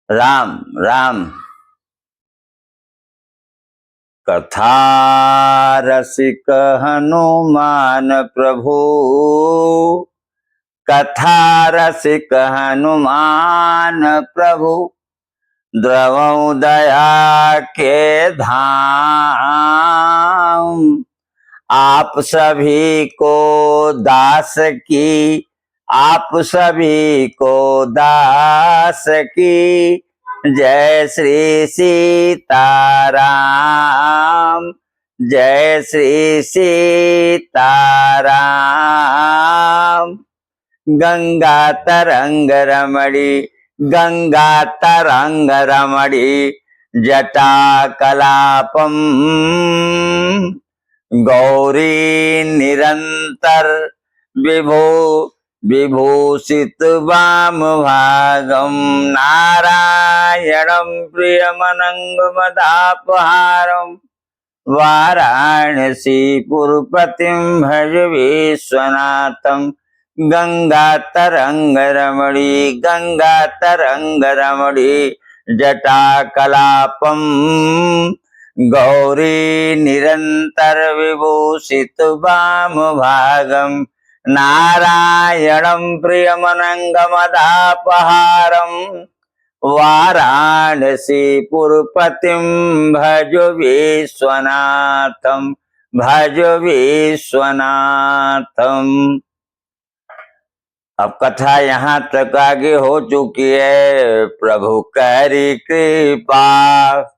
राम राम। कथा रसिक हनुमान प्रभु, कथा रसिक हनुमान प्रभु, द्रवौ दया के धाम। आप सभी को दास की, आप सभी को दास की, जय श्री सीताराम, जय श्री सीताराम। गंगा तरंग रमणी, गंगा तरंग रमणी, जटा कलापम, गौरी निरंतर विभो विभूषित वाम भागम, नारायणं प्रियमनंगमदापहारम, वाराणसी पुरपतिं भज विश्वनाथं। गंगा तरंग रमणी, गंगा तरंग रमणी, जटा कलापम, गौरी निरंतर विभूषित वाम भागम, नारायणं प्रियमनंगमदापहारम, वाराणसी पुरपतिं भज विश्वनाथं, भज विश्वनाथं। अब कथा यहाँ तक आगे हो चुकी है। प्रभु करी कृपा।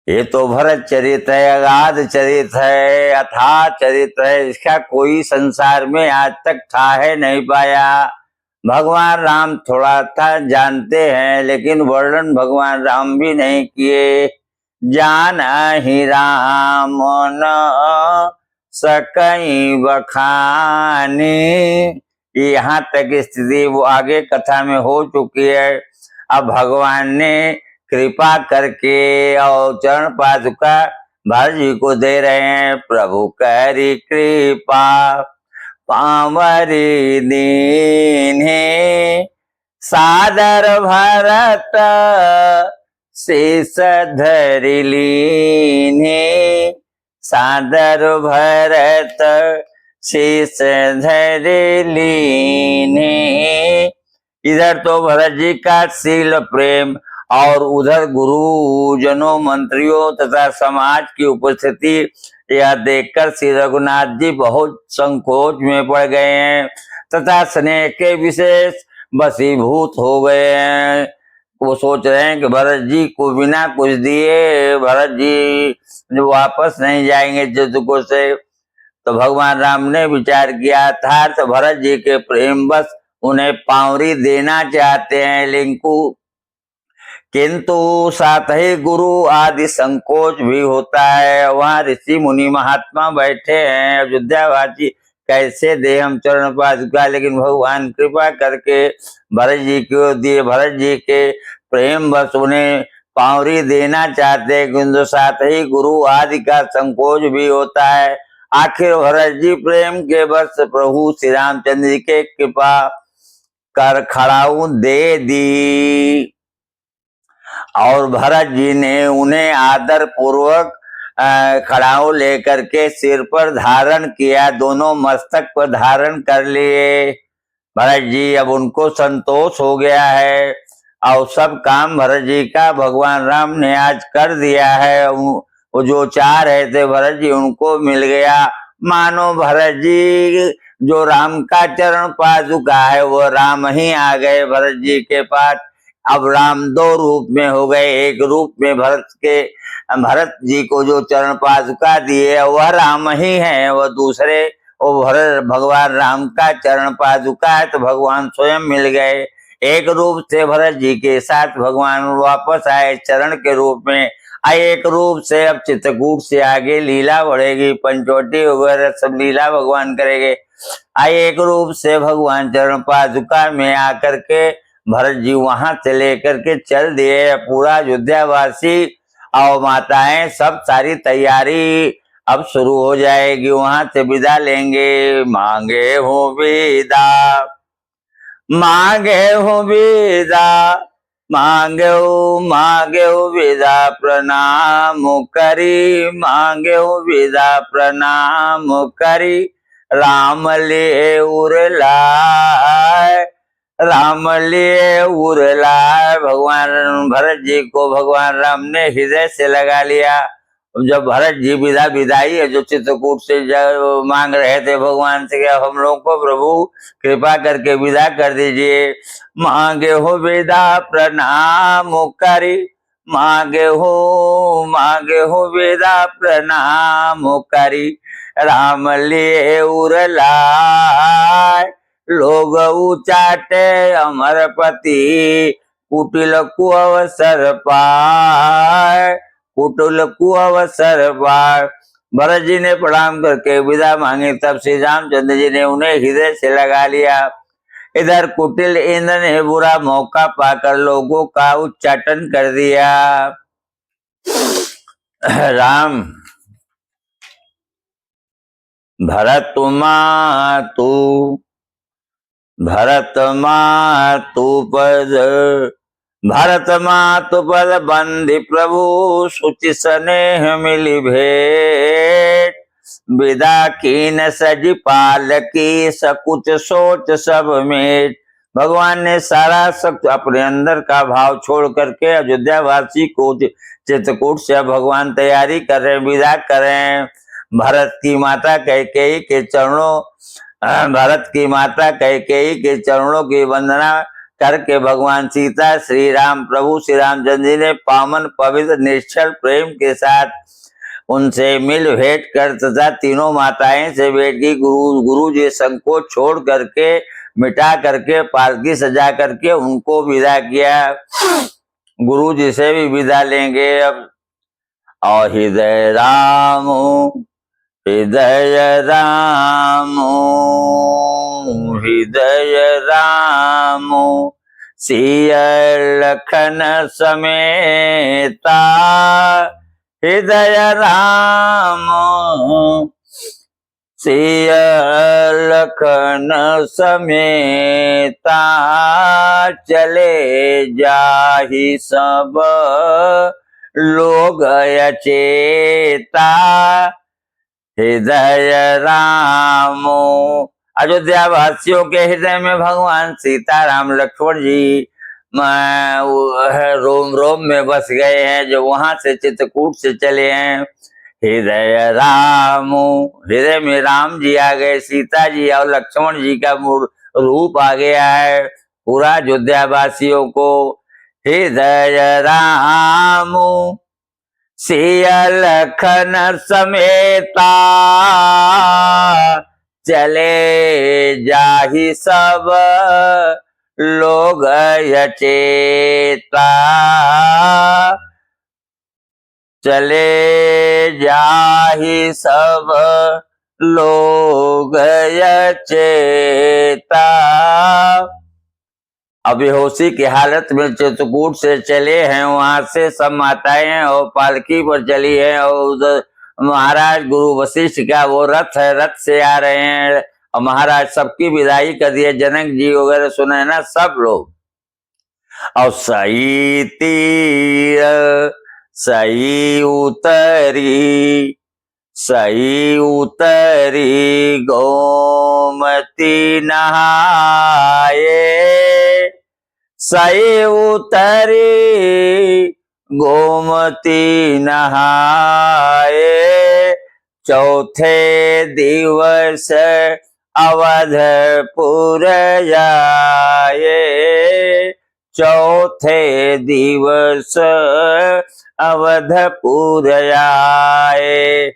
ये तो भरत चरित है, अगाध चरित है, अथाह चरित है। इसका कोई संसार में आज तक ठाह नहीं पाया। भगवान राम थोड़ा था जानते हैं, लेकिन वर्णन भगवान राम भी नहीं किए। जान ही राम न सकई बखानी, यहाँ तक स्थिति वो आगे कथा में हो चुकी है। अब भगवान ने कृपा करके और चरण पादुका भरत जी को दे रहे हैं। प्रभु करी कृपा, पावरी दीन्हे, सादर भरत शेष धरि लीन्हे, सादर भरत शेष धरि लीन्हे। इधर तो भरत जी का शील प्रेम और उधर गुरुजनों, मंत्रियों तथा समाज की उपस्थिति यह देखकर श्री रघुनाथ जी बहुत संकोच में पड़ गए हैं तथा स्नेह के विशेष वशीभूत हो गए हैं। वो सोच रहे हैं कि भरत जी को बिना कुछ दिए भरत जी वापस नहीं जाएंगे जदुको से। तो भगवान राम ने विचार किया था तो भरत जी के प्रेम बस उन्हें पावरी देना चाहते हैं, किंतु साथ ही गुरु आदि संकोच भी होता है। वहाँ ऋषि मुनि महात्मा बैठे हैं, अयोध्यावासी कैसे दे हम चरण पादुका। लेकिन भगवान कृपा करके भरत जी को दिए। भरत जी के प्रेम बस उन्हें पावरी देना चाहते, किंतु साथ ही गुरु आदि का संकोच भी होता है। आखिर भरत जी प्रेम के बस प्रभु श्री रामचंद्र जी के कृपा कर खड़ाऊ दे दी और भरत जी ने उन्हें आदर पूर्वक खड़ाऊ लेकर के सिर पर धारण किया, दोनों मस्तक पर धारण कर लिए। भरत जी अब उनको संतोष हो गया है और सब काम भरत जी का भगवान राम ने आज कर दिया है। वो जो चाह रहे थे भरत जी उनको मिल गया। मानो भरत जी जो राम का चरण पादुका है वो राम ही आ गए भरत जी के पास। अब राम दो रूप में हो गए। एक रूप में भरत जी को जो चरण पादुका दिए वह राम ही है, वह दूसरे वो भरत भगवान राम का चरण पादुका है, तो भगवान स्वयं मिल गए। एक रूप से भरत जी के साथ भगवान वापस आए चरण के रूप में। एक रूप से अब चित्रकूट से आगे लीला बढ़ेगी, पंचवटी वगैरह सब लीला भगवान करेंगे। एक रूप से भगवान चरण पादुका में आकर के भरत जी वहां से लेकर के चल दिए। पूरा अयोध्यावासी और माताएं सब सारी तैयारी अब शुरू हो जाएगी, वहां से विदा लेंगे। मांगे हो विदा, मांगे हो विदा, मांग्यो विदा प्रणाम करी, मांग्यो विदा प्रणाम करी, राम लिए उरलाय, राम लिए उरलाय। भगवान भरत जी को भगवान राम ने हृदय से लगा लिया। जब भरत जी विदाई है जो चित्रकूट से मांग रहे थे भगवान से, क्या हम लोग को प्रभु कृपा करके विदा कर दीजिए। मांगे हो विदा प्रणाम करी, मांगे हो विदा प्रणाम करी, राम लिए उरलाय। लोग उचाटे अमरपति, कुटिल कुअवसर पाय, कुटिल कुअवसर पाय। भरत जी ने प्रणाम करके विदा मांगी, तब श्री रामचंद्र जी ने उन्हें हृदय से लगा लिया। इधर कुटिल इंद्र ने बुरा मौका पाकर लोगों का उच्चाटन कर दिया। राम भरत मातु पद बंधि प्रभु, सुचि स्नेह मिली भेंट। विदा कीन सज पालकी, सकुच सोच सब मेट। भगवान ने सारा सब अपने अंदर का भाव छोड़ करके अयोध्या वासी को चित्रकूट से भगवान तैयारी कर रहे, विदा कर रहे हैं। भरत की माता कैकेयी के चरणों की वंदना करके भगवान सीता श्री राम प्रभु श्री रामचंद्र जी ने पावन पवित्र निश्चल प्रेम के साथ उनसे मिल भेंट कर तथा तीनों माताएं से भेंट की। गुरु जी संकोच छोड़ करके मिटा करके पालकी सजा करके उनको विदा किया। गुरु जी से भी विदा लेंगे अब। और हृदय राम हृदय राम सिया लखन समेता, हृदय राम सिया लखन समेता। चले जाहि सब लोग अचेता, हृदय राम। अयोध्या वासियों के हृदय में भगवान सीताराम लक्ष्मण जी रोम रोम में बस गए हैं, जो वहां से चित्रकूट से चले हैं। हृदय राम, हृदय में राम जी आ गए, सीता जी और लक्ष्मण जी का रूप आ गया है पूरा अयोध्या वासियों को। हृदय राम सिया लखन समेता, चले जाहि सब लोग अचेता, चले जाहि सब लोग अचेता। अब बेहोशी की हालत में चित्रकूट से चले हैं, वहां से सब माताएं और पालकी पर चली है, और उधर महाराज गुरु वशिष्ठ का वो रथ है, रथ से आ रहे हैं, और महाराज सबकी विदाई कर दिए। जनक जी वगैरह सुने ना सब लोग। और सही तीर सही उतरी गोमती नहाए, सही उतरी गोमती नहाए। चौथे दिवस अवधपुर जाए, चौथे दिवस अवधपुर आए।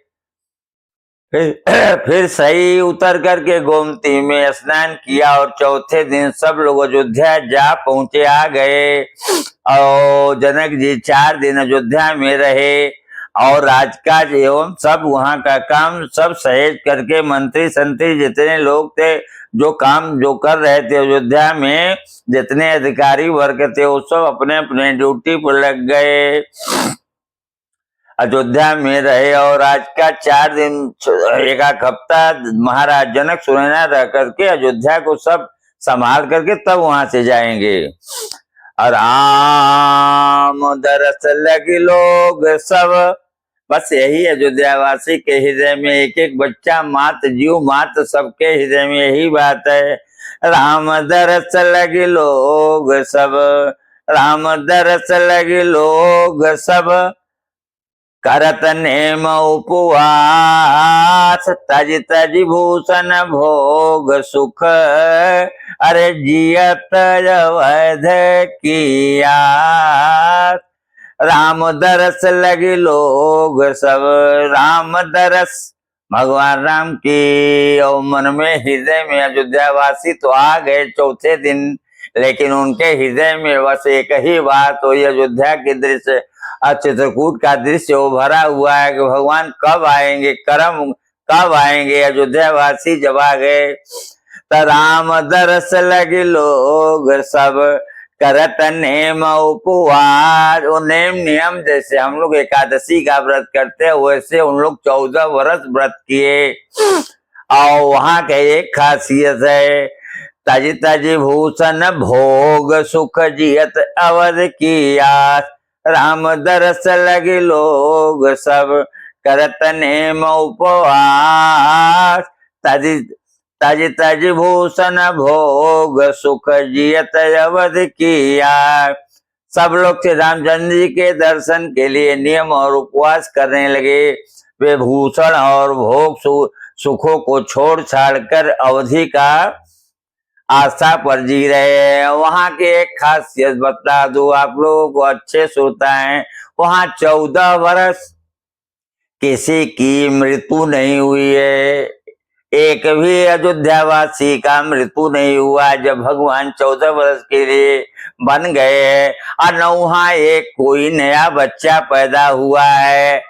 फिर सही उतर करके गोमती में स्नान किया, और चौथे दिन सब लोग अयोध्या जा पहुंचे, आ गए। और जनक जी 4 दिन अयोध्या में रहे, और राजकाज एवं सब वहां का काम सब सहेज करके मंत्री संतरी जितने लोग थे जो काम जो कर रहे थे अयोध्या में, जितने अधिकारी वर्ग थे वो सब अपने अपने ड्यूटी पर लग गए, अयोध्या में रहे। और आज का 4 दिन 1 हफ्ता महाराज जनक सुनैना रह करके अयोध्या को सब संभाल करके तब वहां से जाएंगे। राम दरस लगी लोग सब। बस यही अयोध्यावासी के हृदय में एक एक बच्चा मात जीव मात सबके हृदय में यही बात है। राम दरस लगी लोग सब, राम दरस लगी लोग सब, करत नेम उपवास, तज तज भूषण भोग सुख, अरे जियत अवध किया। राम दरस लगे लोग सब, राम दरस भगवान राम की। और मन में हृदय में अयोध्यावासी तो आ गए चौथे दिन, लेकिन उनके हृदय में बस एक ही बात, वही अयोध्या के दृश्य, चित्रकूट का दृश्य वो भरा हुआ है कि भगवान कब आएंगे, करम कब आएंगे। अयोध्यावासी जब आ गए तो राम दरस लगे लोग सब, करत नेम उपवास। वो नेम नियम जैसे हम लोग एकादशी का व्रत करते हैं, वैसे उन लोग 14 वर्ष व्रत किए। और वहां के एक खासियत है, तज तज भूषण भोग सुख जियत अवध किया। राम दरस लगे लोग सब, करत नेम उपवास, तज तज तज भूषण भोग सुख जियत अवध किया। सब लोग श्री रामचंद्र जी के दर्शन के लिए नियम और उपवास करने लगे। वे भूषण और भोग सुखों को छोड़ छाड़ कर अवधि का आस्था पर जी रहे हैं। वहां की एक खासियत बता दो आप लोगों को, अच्छे श्रोता हैं, वहां 14 वर्ष किसी की मृत्यु नहीं हुई है। एक भी अयोध्यावासी का मृत्यु नहीं हुआ जब भगवान 14 वर्ष के लिए बन गए। और न वहां एक कोई नया बच्चा पैदा हुआ है।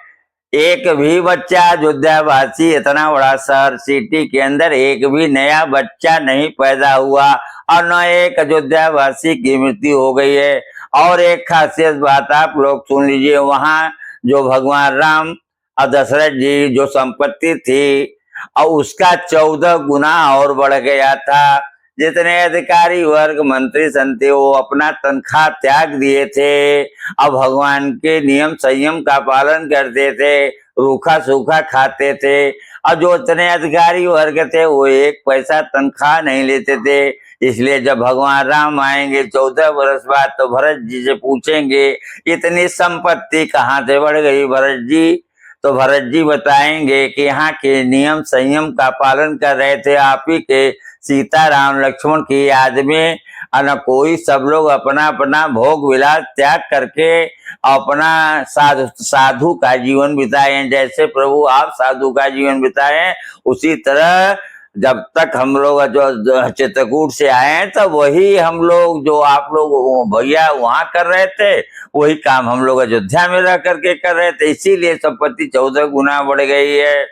एक भी बच्चा, अयोध्यावासी इतना बड़ा शहर सिटी के अंदर एक भी नया बच्चा नहीं पैदा हुआ, और न एक अयोध्यावासी की मृत्यु हो गई है। और एक खासियत बात आप लोग सुन लीजिए, वहां जो भगवान राम और दशरथ जी जो संपत्ति थी, और उसका 14 गुना और बढ़ गया था। जितने अधिकारी वर्ग मंत्री संते वो अपना तनख्वाह त्याग दिए थे, अब भगवान के नियम संयम का पालन करते थे, रूखा सूखा खाते थे। और जो इतने अधिकारी वर्ग थे वो एक पैसा तनख्वाह नहीं लेते थे। इसलिए जब भगवान राम आएंगे 14 वर्ष बाद, तो भरत जी से पूछेंगे इतनी संपत्ति कहाँ से बढ़ गई भरत जी। तो भरत जी बताएंगे कि यहाँ के नियम संयम का पालन कर रहे थे, आप ही के सीता राम लक्ष्मण की याद में। न कोई, सब लोग अपना अपना भोग विलास त्याग करके अपना साधु का जीवन बिताए। जैसे प्रभु आप साधु का जीवन बिताए, उसी तरह जब तक हम लोग जो चित्रकूट से आए हैं, तब वही हम लोग जो आप लोग भैया वहां कर रहे थे, वही काम हम लोग अयोध्या में रह करके कर रहे थे। इसीलिए संपत्ति 14 गुना बढ़ गई है।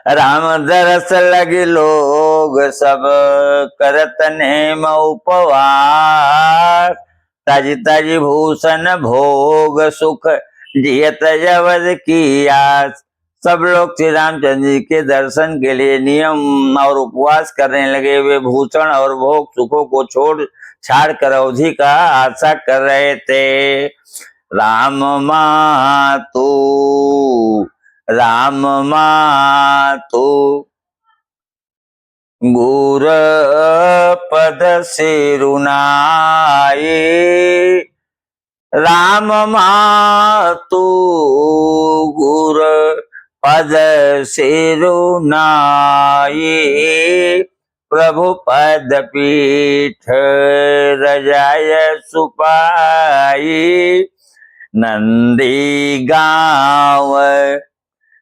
राम दरस लगे लोग सब, करत नेम उपवास, तज तज भूषण भोग सुख जियत अवध किया। सब लोग श्री रामचंद्र जी के दर्शन के लिए नियम और उपवास करने लगे। वे भूषण और भोग सुखों को छोड़ छाड़ कर अवधि का आशा कर रहे थे। राम मातु, राम मातु, गुर पद सिरुनाई। राम मातु गुर पद सिरुनाई, प्रभु पद पीठ रजाय सुपाई। नंदी गाँव,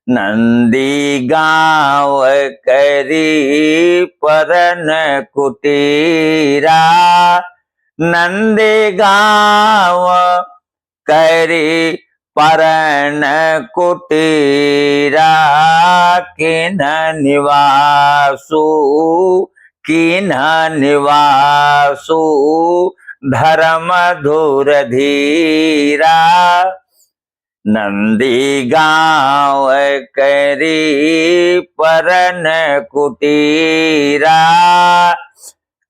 नंदी गाँव करी परन कुटीरा। नंदी गाँव करी परन कुटीरा, किन निवासु, किन निवासु धर्म धुर धीरा। नंदी गाँव करी परन कुटीरा,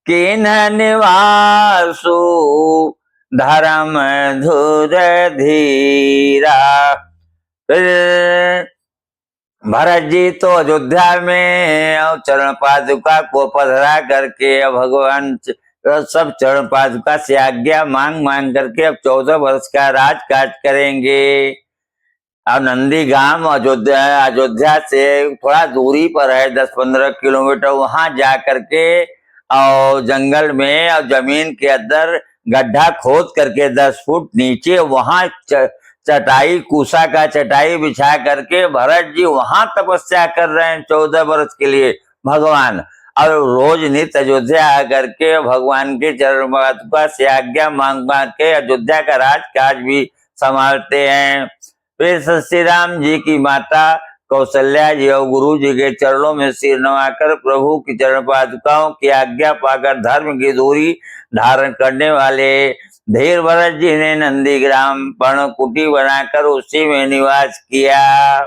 किन्ह निवासु धर्म धुर धीरा। फिर भरत जी तो अयोध्या में और चरण पादुका को पधरा करके भगवान सब चरण पादुका से आज्ञा मांग मांग करके अब 14 वर्ष का राजकाज करेंगे। अब नंदीग्राम अयोध्या से थोड़ा दूरी पर है, 10-15 किलोमीटर। वहां जा करके और जंगल में और जमीन के अंदर गड्ढा खोद करके 10 फुट नीचे वहां चटाई, कुसा का चटाई बिछा करके भरत जी वहां तपस्या कर रहे हैं 14 वर्ष के लिए भगवान। और रोज नित्य अयोध्या आकर के भगवान के चरण पादुका से आज्ञा मांग मांग के अयोध्या का राजकाज भी संभालते हैं। फिर श्री राम जी की माता कौशल्या जी और गुरु जी के चरणों में सिर नवाकर प्रभु की चरण पादुकाओं की आज्ञा पाकर धर्म की दूरी धारण करने वाले धीर भरत जी ने नंदीग्राम पर्णकुटी बनाकर उसी में निवास किया।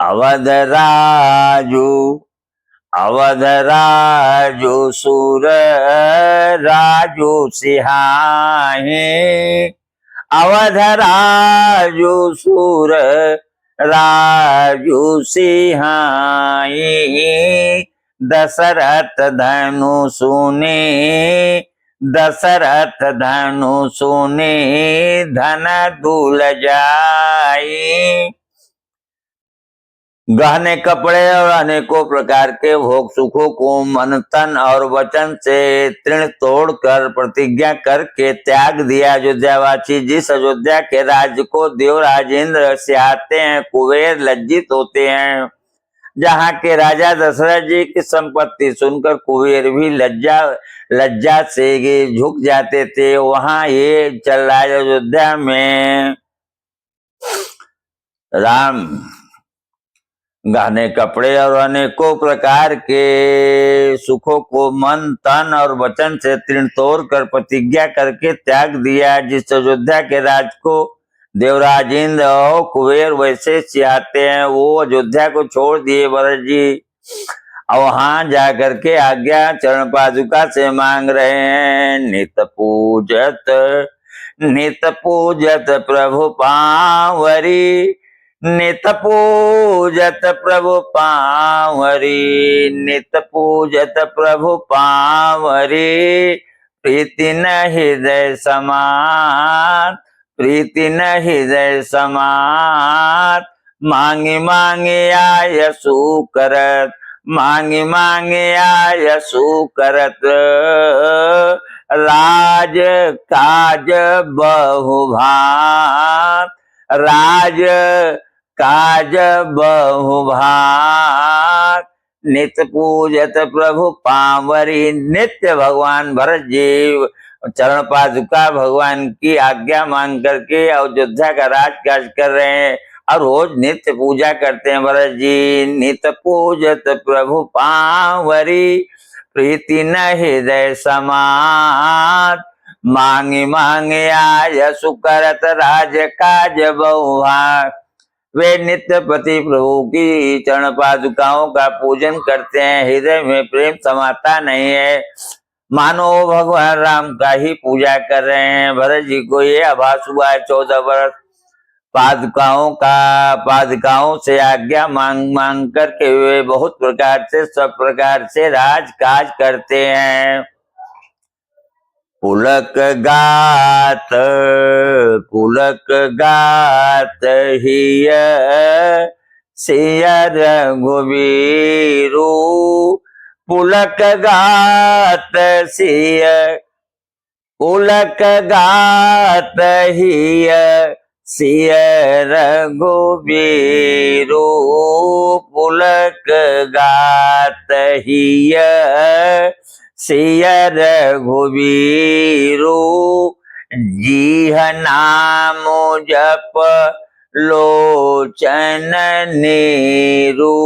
अवध राजू सुर राजू सिहाही। अवध राजू सुर राजू सिहाई। दशरथ धनु सुने दशरथ धनु सुने धन दूल जाई। गहने कपड़े और अनेकों प्रकार के भोग सुखों को मन तन और वचन से तृण तोड़कर प्रतिज्ञा करके त्याग दिया। अयोध्यावासी जिस अयोध्या के राज्य को देवराज इंद्र से आते हैं कुबेर लज्जित होते हैं। जहाँ के राजा दशरथ जी की संपत्ति सुनकर कुबेर भी लज्जा से झुक जाते थे। वहां ये चल रहा है अयोध्या में राम गहने कपड़े और अनेकों प्रकार के सुखों को मन तन और वचन से तृण तोड़ कर प्रतिज्ञा करके त्याग दिया। जिस अयोध्या के राज को देवराज इंद्र और कुबेर वैसे चाहते हैं वो अयोध्या को छोड़ दिए भरत जी और वहां जाकर के आज्ञा चरण पादुका से मांग रहे हैं। नित पूजत प्रभु पावरी। नित पूजत प्रभु पावरी। नित पूजत प्रभु पावरी। प्रीति न हृदय समान। प्रीति न हृदय समात। मांगी मांगे आयसु करत। मांगी मांगे आयसु करत। राज काज बहुभात। राज काज बहुभात। नित्य पूजत प्रभु पावरी। नित्य भगवान भरत जी चरण पादुका भगवान की आज्ञा मांग करके अयोध्या का राजकाज कर रहे हैं और रोज नित्य पूजा करते हैं भरत जी। नित्य पूजत प्रभु पावरी। प्रीति न हृदय समात। मांगे मांगे आयसु करत। राज काज बहुभात। वे नित्य पति प्रभु की चरण पादुकाओं का पूजन करते हैं। हृदय में प्रेम समाता नहीं है, मानो भगवान राम का ही पूजा कर रहे हैं। भरत जी को ये आभास हुआ है 14 वर्ष पादुकाओं से आज्ञा मांग मांग करके वे बहुत प्रकार से सब प्रकार से राजकाज करते हैं। पुलक गात हिय सिय रघुवीरू। पुलक गात सिय पुलक गात हिय सिय रघुवीरू। पुलक गात हिय सिय रघुवीरू। जीह नाम जप लोचन नीरू।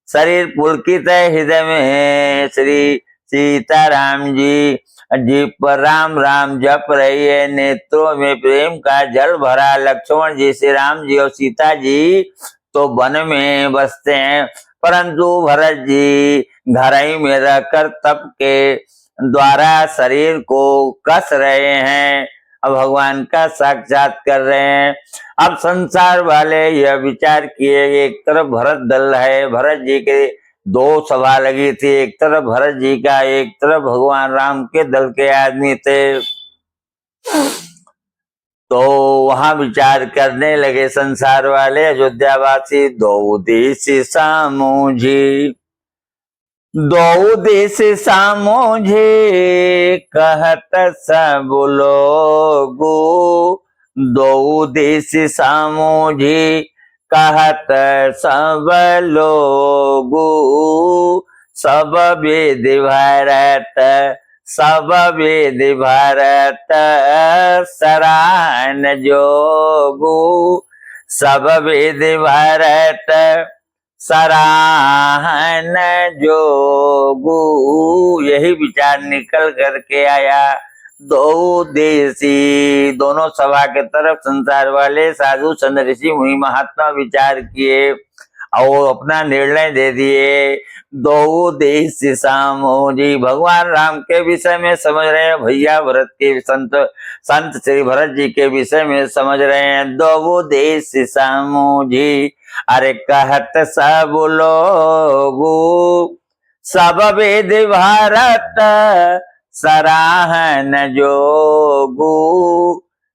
शरीर पुलकित है, हृदय में है श्री सीताराम जी। जीभ पर राम राम जप रही है, नेत्रों में प्रेम का जल भरा। लक्ष्मण जी, श्री राम जी और सीता जी तो वन में बसते हैं। परंतु भरत जी घर ही में रहकर तप के द्वारा शरीर को कस रहे हैं, अब भगवान का साक्षात कर रहे हैं। अब संसार वाले यह विचार किए, एक तरफ भरत दल है, भरत जी के दो सभा लगी थी, एक तरफ भरत जी का, एक तरफ भगवान राम के दल के आदमी थे। तो वहां विचार करने लगे संसार वाले अयोध्यावासी, दो देश सामूझी, दो देश सामूझे कहत सब लोगो, दो देश सामूझे कहत सब लोगो, सब वेद भारत, सब वेद भारत सराहन जोगु, सब वेद भारत सराहन जोगु। यही विचार निकल करके आया। दो देशी, दोनों सभा के तरफ संसार वाले साधु संत ऋषि मुनि महात्मा विचार किए और अपना निर्णय दे दिए। दो देश सामोजी, भगवान राम के विषय में समझ रहे हैं, भैया भरत के संत श्री भरत जी के विषय में समझ रहे हैं। दो देश सामोजी, अरे कहत सब लोगो, सब वेद भारत सराहन जोगु,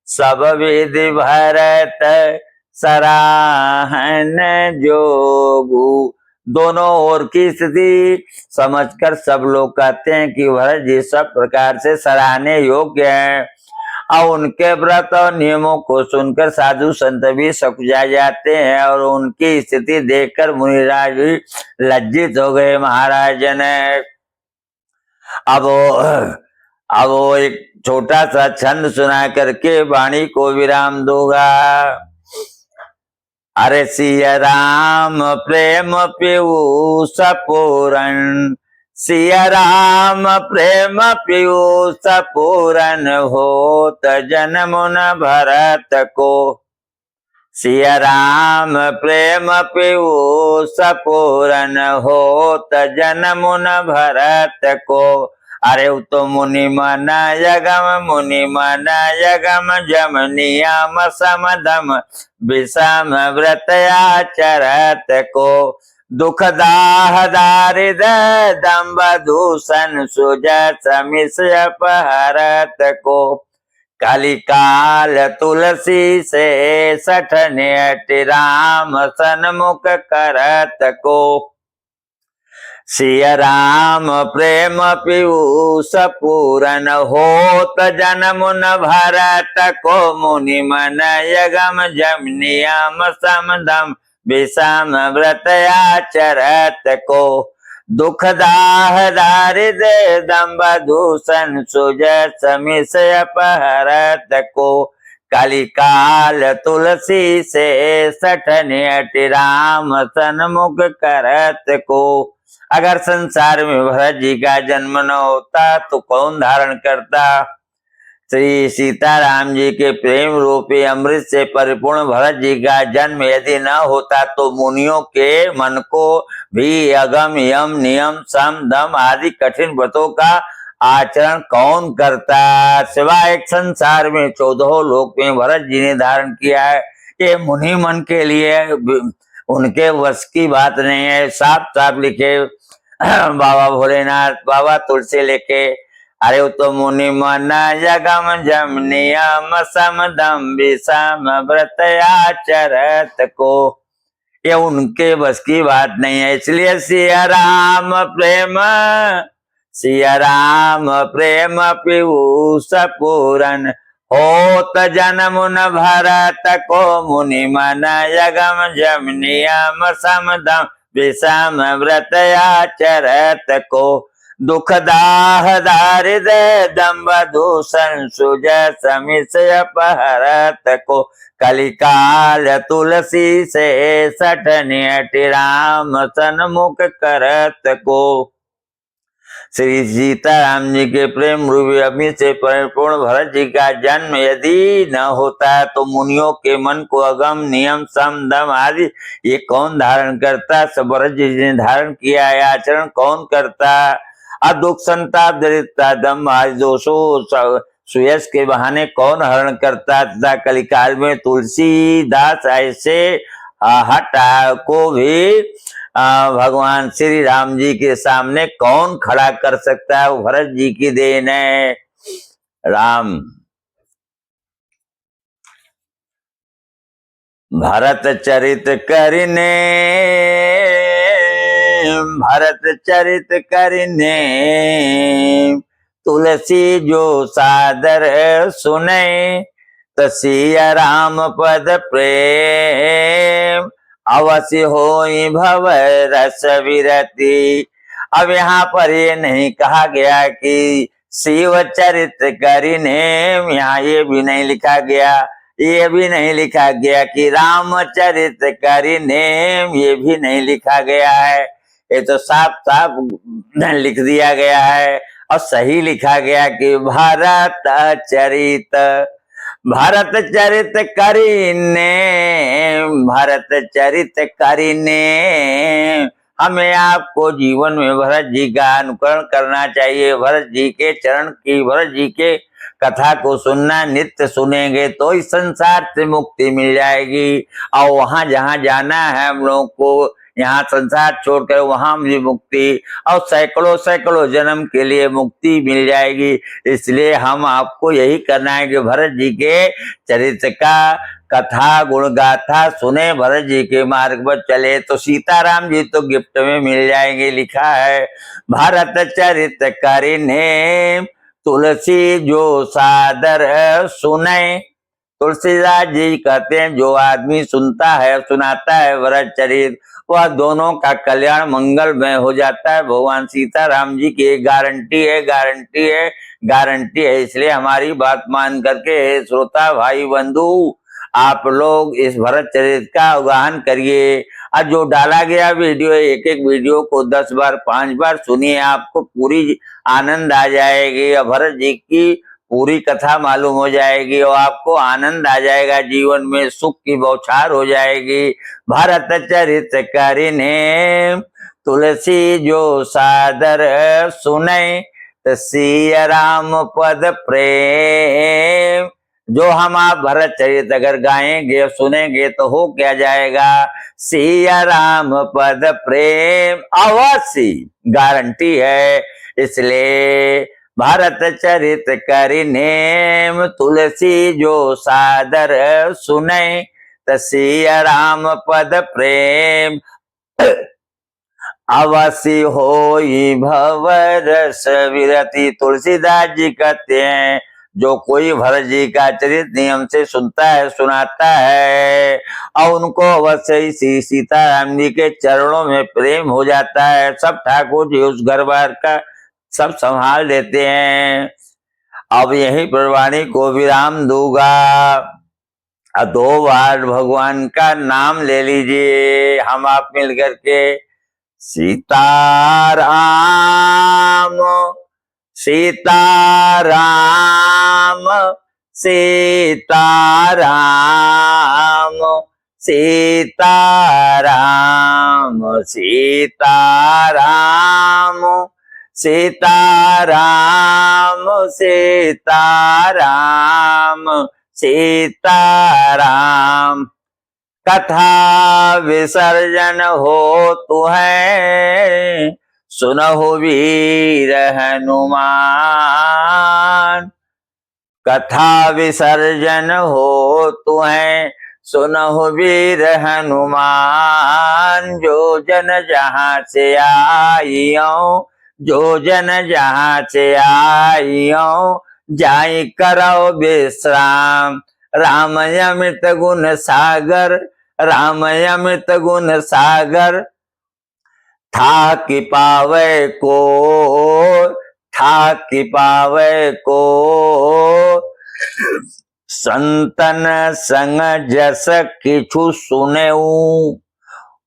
सब वेद भारत सराहन जोगु। दोनों ओर की स्थिति समझकर सब लोग कहते हैं कि भरत जी सब प्रकार से सराहने योग्य हैं, और उनके व्रत और नियमों को सुनकर साधु संत भी सकुचा जाते हैं, और उनकी स्थिति देखकर मुनिराज भी लज्जित हो गए। महाराज ने अब वो एक छोटा सा छंद सुना करके वाणी को विराम दूंगा। अरे सिया राम प्रेम पीयूष पूरन, सिया राम प्रेम पीयूष पूरन होत जन्म न भरत को, सिया राम प्रेम पीयूष पूरन होत जन्म न भरत को। अरे तो मुनि मन यगम, मुनि मन यगम जम नियम समदम विषम व्रत आचरत को, दुख दाह दारिद दम्भ दूषण सुज समिस अपहरत को, कलिकाल तुलसी से सठने राम सन्मुख करत को, सिया राम प्रेम पीयूष पूरन होत जन्म न भरत को, मुनि मन यगम जम नियम समदम विषम व्रत आचरत को, दुख दाह दारिद दम्भ दूषण सुज समिस अपहरत को, कलिकाल तुलसी से सठने राम सन्मुख करत को। अगर संसार में भरत जी का जन्म न होता तो कौन धारण करता? श्री सीताराम जी के प्रेम रूपी अमृत से परिपूर्ण भरत जी का जन्म यदि न होता तो मुनियों के मन को भी अगम यम नियम सम दम आदि कठिन व्रतों का आचरण कौन करता? सिवाय एक संसार में 14 लोक में भरत जी ने धारण किया है। ये मुनि मन के लिए उनके वश की बात नहीं है। साफ साफ लिखे बाबा भोलेनाथ, बाबा तुलसी लेके, अरे तो मुनि मन जगम जम नियम समदम विषम व्रत आचरत को, ये उनके बस की बात नहीं है। इसलिए सिया राम प्रेम पीयूष पूरन होत जन्म न भरत को, मुनि मन यगम जम नियम समदम विषम व्रत आचरत को, दुख दाह दारिद दम्भ दूषण सुज समिस अपहरत को, कलिकाल तुलसी से सठने राम सन्मुख करत को। श्री सीताराम जी के प्रेम रूपी अग्नि से परिपूर्ण भरत जी का जन्म यदि न होता तो मुनियों के मन को अगम नियम सम दम आदि ये कौन धारण करता। सब भरत जी ने धारण किया है, आचरण कौन करता। दुख संताप दरिद्रता दम आदि दोषों सुयश के बहाने कौन हरण करता। तथा कलिकाल में तुलसीदास ऐसे हटा को भी भगवान श्री राम जी के सामने कौन खड़ा कर सकता है। वो भरत जी की देन है। राम भरत चरित करने, भरत चरित करने तुलसी जो सादर सुने। तसिया राम पद प्रेम अवश्य होई भव रस विरति। अब यहाँ पर ये नहीं कहा गया कि शिव चरित करिने, यहाँ ये भी नहीं लिखा गया, ये भी नहीं लिखा गया कि रामचरित करिने, ये भी नहीं लिखा गया है। ये तो साफ साफ लिख दिया गया है और सही लिखा गया कि भरत चरित, भरत चरित करिने, भरत चरित करिने। हमें आपको जीवन में भरत जी का अनुकरण करना चाहिए। भरत जी के चरण की, भरत जी के कथा को सुनना, नित्य सुनेंगे तो इस संसार से मुक्ति मिल जाएगी। और वहां जहां जाना है हम लोगों को, यहाँ संसार छोड़कर वहां मुझे मुक्ति, और सैकड़ों सैकड़ों जन्म के लिए मुक्ति मिल जाएगी। इसलिए हम आपको यही करना है कि भरत जी के चरित्र का कथा गुण गाथा सुने, भरत जी के मार्ग पर चले तो सीताराम जी तो गिफ्ट में मिल जाएंगे। लिखा है भरत चरित करिने तुलसी जो सादर सुने। तुलसीदास जी कहते हैं जो आदमी सुनता है, सुनाता है भरत चरित, वह दोनों का कल्याण मंगलमय हो जाता है। भगवान सीताराम जी की गारंटी है, गारंटी है, गारंटी है। इसलिए हमारी बात मान करके श्रोता भाई बंधु आप लोग इस भरत चरित का अवगाहन करिए। और जो डाला गया वीडियो, एक एक वीडियो को 10 बार 5 बार सुनिए, आपको पूरी आनंद आ जाएगी और भरत जी की पूरी कथा मालूम हो जाएगी और आपको आनंद आ जाएगा। जीवन में सुख की बौछार हो जाएगी। भरत चरित करिने तुलसी जो सादर सुने। सिया राम पद प्रेम। जो हम आप भरत चरित अगर गाएंगे सुनेंगे तो हो क्या जाएगा, सिया राम पद प्रेम अवश्य, गारंटी है। इसलिए भरत चरित करिने तुलसी जो सादर सुने। सिया राम पद प्रेम अवश्य होई भव रस विरति। तुलसीदास जी कहते हैं जो कोई भरत जी का चरित नियम से सुनता है, सुनाता है और उनको अवश्य ही श्री सीताराम जी के चरणों में प्रेम हो जाता है। सब ठाकुर जी उस घर बार का सब संभाल देते हैं। अब यही प्रवाणी को विराम दूंगा। 2 बार भगवान का नाम ले लीजिए हम आप मिल करके। सीताराम सीताराम सीताराम सीताराम सीताराम सीताराम सीताराम सीताराम। कथा विसर्जन हो तुहे सुनहु वीर हनुमान। कथा विसर्जन हो तुहे सुनहु वीर हनुमान। जो जन जहाँ से आइयो, जो जन जहाँ से आइयो, जाई करो विश्राम। राम अमृत गुण सागर, राम अमृत गुण सागर। था कि पावे को, था कि पावे को, संतन संग जस किछु सुनेऊ।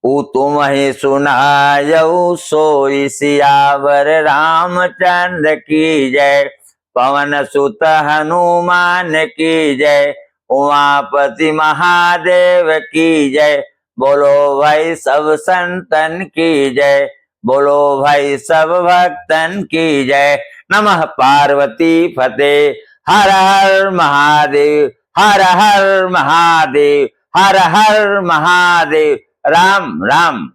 ऊ तुम ही सुनायऊ सोई सियावर रामचंद्र की जय। पवन सुत हनुमान की जय। उमापति महादेव की जय। बोलो भाई सब संतन की जय। बोलो भाई सब भक्तन की जय। नमः पार्वती फतेह। हर हर महादेव, हर हर महादेव, हर हर महादेव। राम राम।